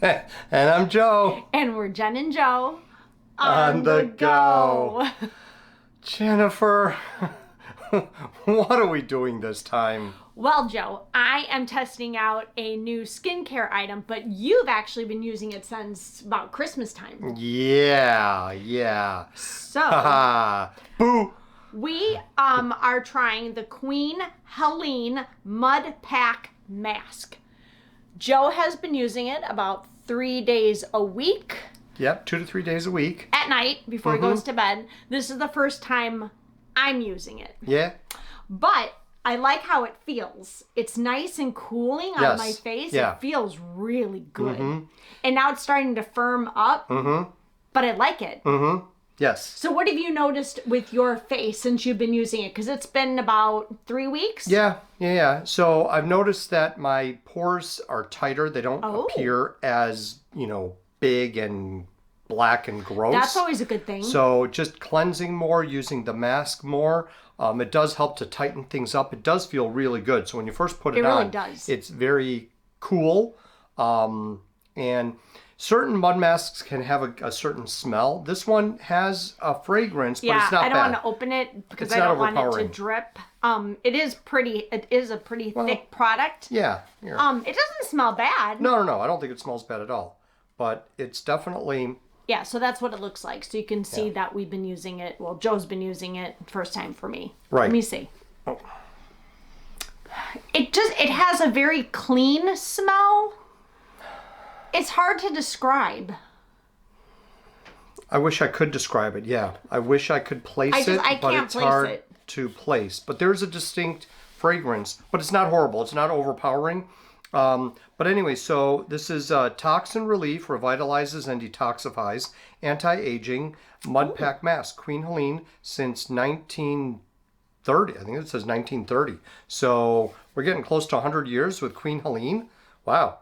And I'm Joe. And we're Jen and Joe On the go. Jennifer, what are we doing this time? Well, Joe, I am testing out a new skincare item, but you've actually been using it since about Christmas time. Yeah. So, Boo. we are trying the Queen Helene Mud Pack Mask. Joe has been using it about 3 days a week. Yep, 2 to 3 days a week. At night, before he goes to bed. This is the first time I'm using it. Yeah. But I like how it feels. It's nice and cooling on my face. Yeah. It feels really good. And now it's starting to firm up. But I like it. Yes. So what have you noticed with your face since you've been using it? Because it's been about 3 weeks. Yeah. So I've noticed that my pores are tighter. They don't appear as, big and black and gross. That's always a good thing. So just cleansing more, using the mask more, it does help to tighten things up. It does feel really good. So when you first put it on, really does. It's very cool. And certain mud masks can have a certain smell. This one has a fragrance, but it's not bad. I don't want to open it because I don't want it to drip. It is a pretty thick product. Yeah. It doesn't smell bad. No. I don't think it smells bad at all. But it's definitely... Yeah, so that's what it looks like. So you can see that we've been using it. Well, Joe's been using it first time for me. Right. Let me see. Oh. It has a very clean smell. It's hard to describe. I wish I could describe it, yeah. I wish I could place it, but it's hard to place. But there's a distinct fragrance, but it's not horrible. It's not overpowering. But anyway, so this is Toxin Relief, revitalizes and detoxifies, anti-aging, mud pack mask. Queen Helene since 1930. I think it says 1930. So we're getting close to 100 years with Queen Helene. Wow.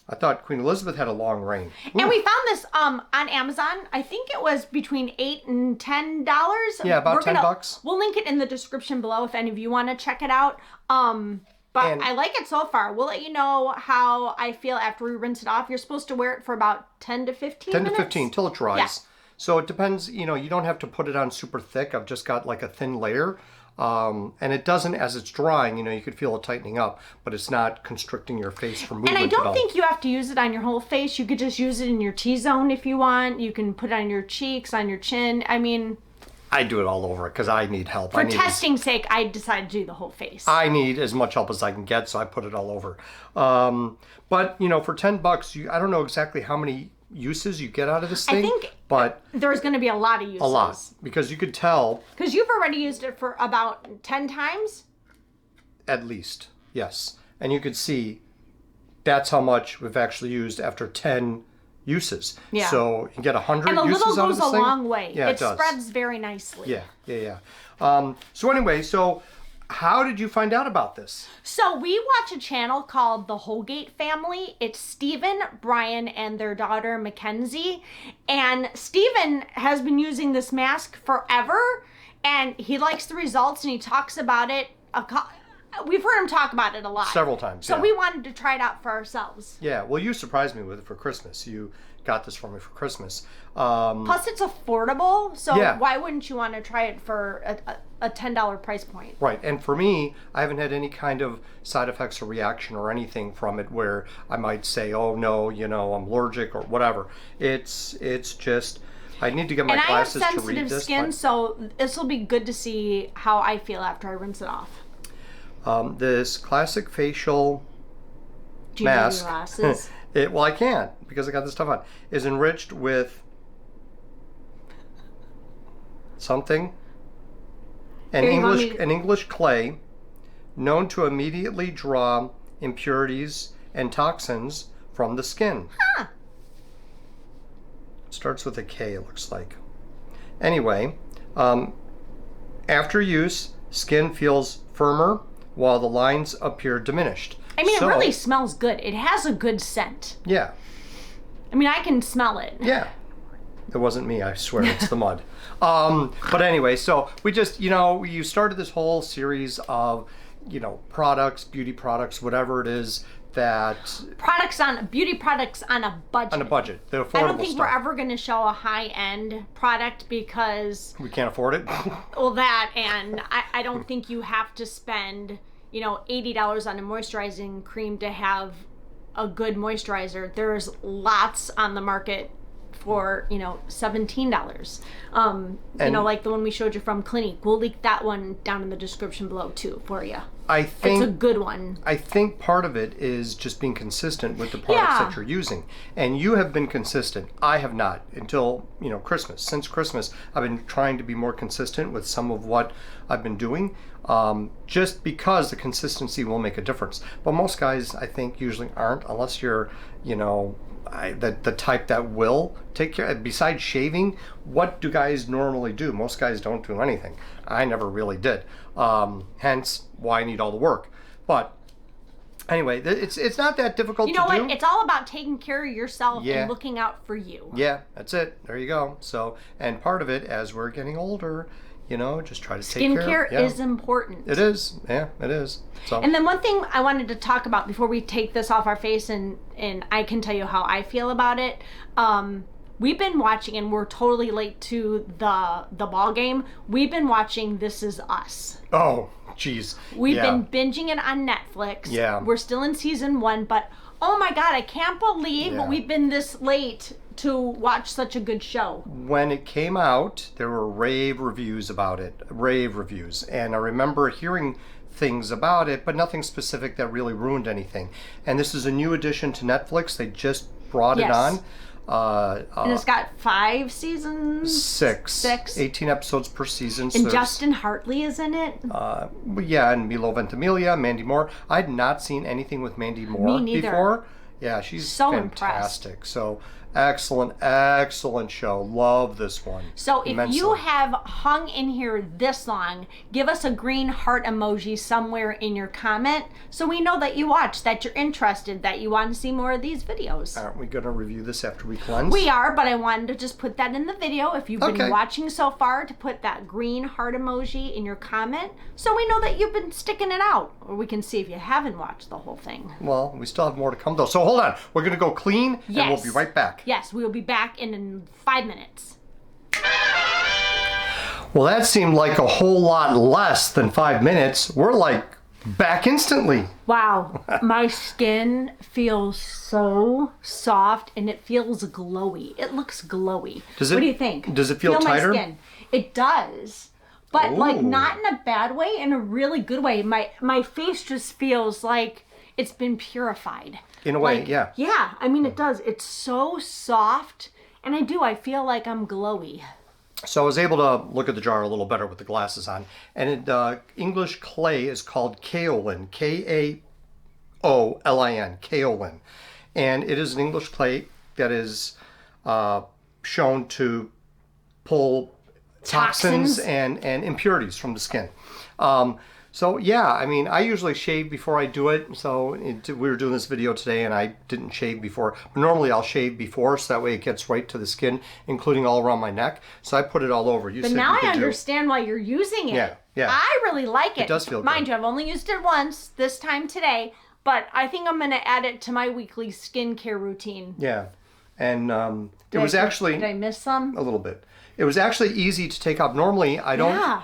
I thought Queen Elizabeth had a long reign. And we found this on Amazon. I think it was between $8 and $10. Yeah, about $10. We'll link it in the description below if any of you want to check it out. But I like it so far. We'll let you know how I feel after we rinse it off. You're supposed to wear it for about 10 to 15 minutes. 10 to 15 till it dries. Yeah. So it depends, you don't have to put it on super thick. I've just got like a thin layer. And it doesn't, as it's drying, you could feel it tightening up, but it's not constricting your face for movement. And I don't think you have to use it on your whole face. You could just use it in your T-zone if you want. You can put it on your cheeks, on your chin. I mean... I do it all over because I need help. For testing's sake, I decided to do the whole face. I need as much help as I can get, so I put it all over. But, for $10, I don't know exactly how many uses you get out of this thing. I think but there's going to be a lot of uses. A lot, because you could tell. Because you've already used it for about 10 times? At least, yes. And you could see that's how much we've actually used after 10 uses. Yeah. So you get 100 and a uses little out of this goes a thing. long way. Yeah, it does. Spreads very nicely. Yeah. So anyway, how did you find out about this? So we watch a channel called the Holgate Family. It's Stephen, Brian, and their daughter Mackenzie. And Stephen has been using this mask forever, and he likes the results, and he talks about it. We've heard him talk about it a lot. Several times, So we wanted to try it out for ourselves. Yeah, well, you surprised me with it for Christmas. You got this for me for Christmas. Plus, it's affordable, so Yeah. why wouldn't you want to try it for a $10 price point? Right, and for me, I haven't had any kind of side effects or reaction or anything from it where I might say, oh no, I'm allergic or whatever. It's just... I need to get my glasses to read this. And I have sensitive skin, so this will be good to see how I feel after I rinse it off. This classic facial Do you mask, have your glasses? Well, I can't because I got this stuff on, is enriched with something, an English clay known to immediately draw impurities and toxins from the skin. Huh. It starts with a K, it looks like. Anyway, after use, skin feels firmer while the lines appear diminished. I mean, it really smells good. It has a good scent. Yeah. I mean, I can smell it. Yeah. It wasn't me, I swear, it's the mud. But anyway, so we just, you started this whole series of, products, beauty products, whatever it is, that beauty products on a budget. On a budget, the affordable I don't think stuff. we're ever going to show a high-end product because we can't afford it. Well, that, and I don't think you have to spend, $80 on a moisturizing cream to have a good moisturizer. There's lots on the market for $17. Like the one we showed you from Clinique. We'll link that one down in the description below too for you. I think it's a good one. I think part of it is just being consistent with the products that you're using. And you have been consistent. I have not until, Christmas. Since Christmas, I've been trying to be more consistent with some of what I've been doing, just because the consistency will make a difference. But most guys, I think, usually aren't, unless you're, the type that will take care. Besides shaving, what do guys normally do? Most guys don't do anything. I never really did. Hence why I need all the work. But anyway, it's not that difficult to do. You know what? It's all about taking care of yourself and looking out for you. Yeah, that's it. There you go. So, and part of it, as we're getting older, just try to take care. Skincare is important. It is. Yeah, it is. So. And then one thing I wanted to talk about before we take this off our face, and I can tell you how I feel about it. We've been watching, and we're totally late to the ball game. We've been watching This Is Us. Oh, jeez. We've been binging it on Netflix. Yeah. We're still in season 1, but oh my God, I can't believe we've been this late to watch such a good show. When it came out, there were rave reviews about it. Rave reviews. And I remember hearing things about it, but nothing specific that really ruined anything. And this is a new addition to Netflix. They just brought it on. And it's got 5 seasons? 6. 18 episodes per season. And Justin Hartley is in it? And Milo Ventimiglia, Mandy Moore. I'd not seen anything with Mandy Moore before. Yeah, she's so fantastic. Impressed. So excellent show. Love this one. So if you have hung in here this long, give us a green heart emoji somewhere in your comment so we know that you watched, that you're interested, that you want to see more of these videos. Aren't we going to review this after we cleanse? We are, but I wanted to just put that in the video. If you've been watching so far, to put that green heart emoji in your comment so we know that you've been sticking it out. Or we can see if you haven't watched the whole thing. Well, we still have more to come though. So hold on. We're going to go clean and we'll be right back. Yes, we will be back in 5 minutes. Well, that seemed like a whole lot less than 5 minutes. We're like back instantly. Wow, my skin feels so soft and it feels glowy. It looks glowy. What do you think? Does it feel tighter? My skin. It does. But like not in a bad way, in a really good way. My face just feels like it's been purified. In a way, yeah. Yeah, I mean, it does. It's so soft, and I feel like I'm glowy. So I was able to look at the jar a little better with the glasses on. And English clay is called kaolin, Kaolin, kaolin. And it is an English clay that is shown to pull toxins and impurities from the skin. So yeah, I mean, I usually shave before I do it. So we were doing this video today and I didn't shave before. But normally I'll shave before so that way it gets right to the skin, including all around my neck. So I put it all over. But now I understand why you're using it. Yeah. I really like it. It does feel good. Mind you, I've only used it once, this time today. But I think I'm going to add it to my weekly skincare routine. Yeah. And it was actually... Did I miss some? A little bit. It was actually easy to take off. Normally, I don't... Yeah.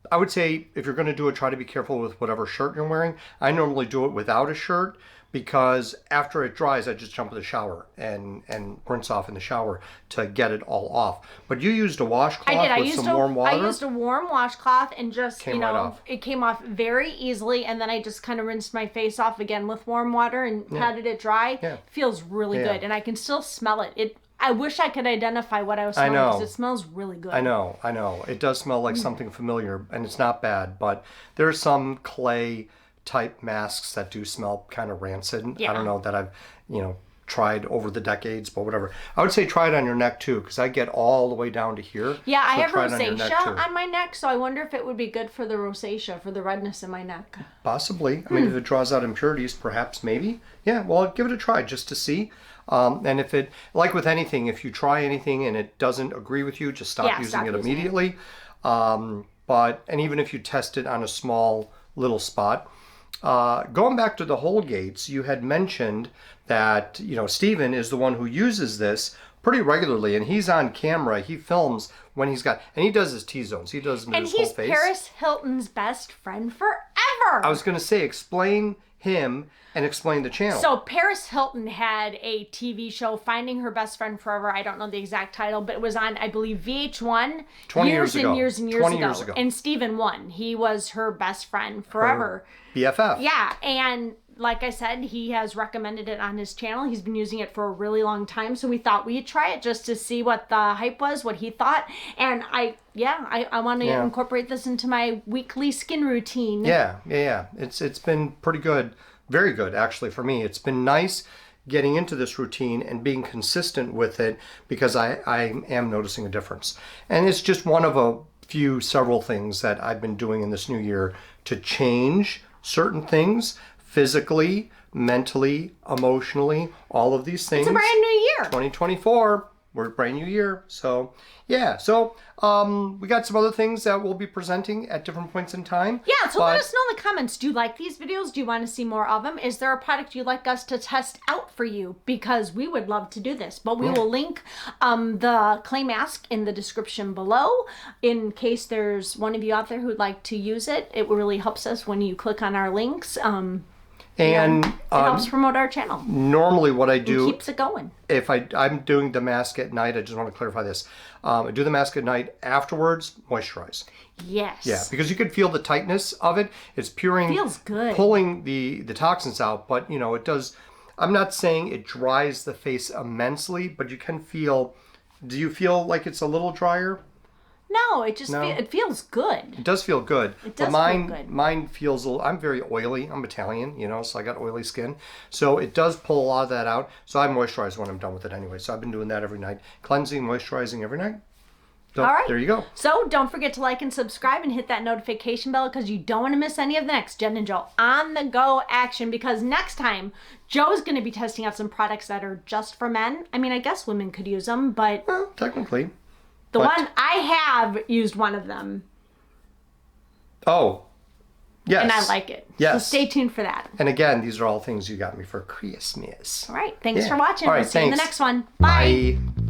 I would say if you're going to do it, try to be careful with whatever shirt you're wearing. I normally do it without a shirt because after it dries, I just jump in the shower and rinse off in the shower to get it all off. But you used a washcloth with some warm water? I used a warm washcloth and just, right off. It came off very easily. And then I just kind of rinsed my face off again with warm water and patted it dry. Yeah. It feels really good. And I can still smell it. I wish I could identify what I was smelling because it smells really good. I know. It does smell like something familiar, and it's not bad, but there's some clay type masks that do smell kind of rancid. Yeah. I don't know that I've, tried over the decades, but whatever. I would say try it on your neck too, because I get all the way down to here. Yeah, so I have rosacea on my neck, so I wonder if it would be good for the rosacea, for the redness in my neck. Possibly. I mean, if it draws out impurities, perhaps, maybe. Yeah, well, give it a try just to see. And if it, like with anything, if you try anything and it doesn't agree with you, just stop using it immediately. And even if you test it on a small little spot, going back to the Holgates, you had mentioned that, Steven is the one who uses this pretty regularly, and he's on camera. He films when he's got, and he does his T-zones. He does them in his whole face. And he's Paris Hilton's best friend forever. I was going to say, explain him and explain the channel. So Paris Hilton had a TV show, Finding Her Best Friend Forever. I don't know the exact title, but it was on, I believe, VH1 years ago. Years ago. And Steven won. He was her best friend forever. Her BFF. Yeah, and like I said, he has recommended it on his channel. He's been using it for a really long time, so we thought we'd try it just to see what the hype was, what he thought. And I want to incorporate this into my weekly skin routine. Yeah. It's been pretty good. Very good, actually, for me. It's been nice getting into this routine and being consistent with it because I am noticing a difference. And it's just one of a few, several things that I've been doing in this new year to change certain things physically, mentally, emotionally, all of these things. It's a brand new year. 2024. We're a brand new year. So, yeah. So, we got some other things that we'll be presenting at different points in time. Yeah, so let us know in the comments. Do you like these videos? Do you want to see more of them? Is there a product you'd like us to test out for you? Because we would love to do this. But we will link the clay mask in the description below in case there's one of you out there who'd like to use it. It really helps us when you click on our links. And it helps promote our channel. Normally what I do... It keeps it going. If I'm doing the mask at night, I just want to clarify this. I do the mask at night. Afterwards, moisturize. Yes. Yeah, because you can feel the tightness of it. It's puring... It feels good. Pulling the toxins out, but, it does... I'm not saying it dries the face immensely, but you can feel... Do you feel like it's a little drier? No, it just it feels good. It does feel good. It does feel good. Mine feels a little... I'm very oily. I'm Italian, so I got oily skin. So it does pull a lot of that out. So I moisturize when I'm done with it anyway. So I've been doing that every night. Cleansing, moisturizing every night. So all right. There you go. So don't forget to like and subscribe and hit that notification bell because you don't want to miss any of the next Jen and Joe on the go action, because next time Joe's going to be testing out some products that are just for men. I mean, I guess women could use them, but... Well, technically. The one I have used one of them. Oh, yes. And I like it. Yes. So stay tuned for that. And again, these are all things you got me for Christmas. All right. Thanks for watching. All right, we'll see you in the thanks. next one. Bye. Bye.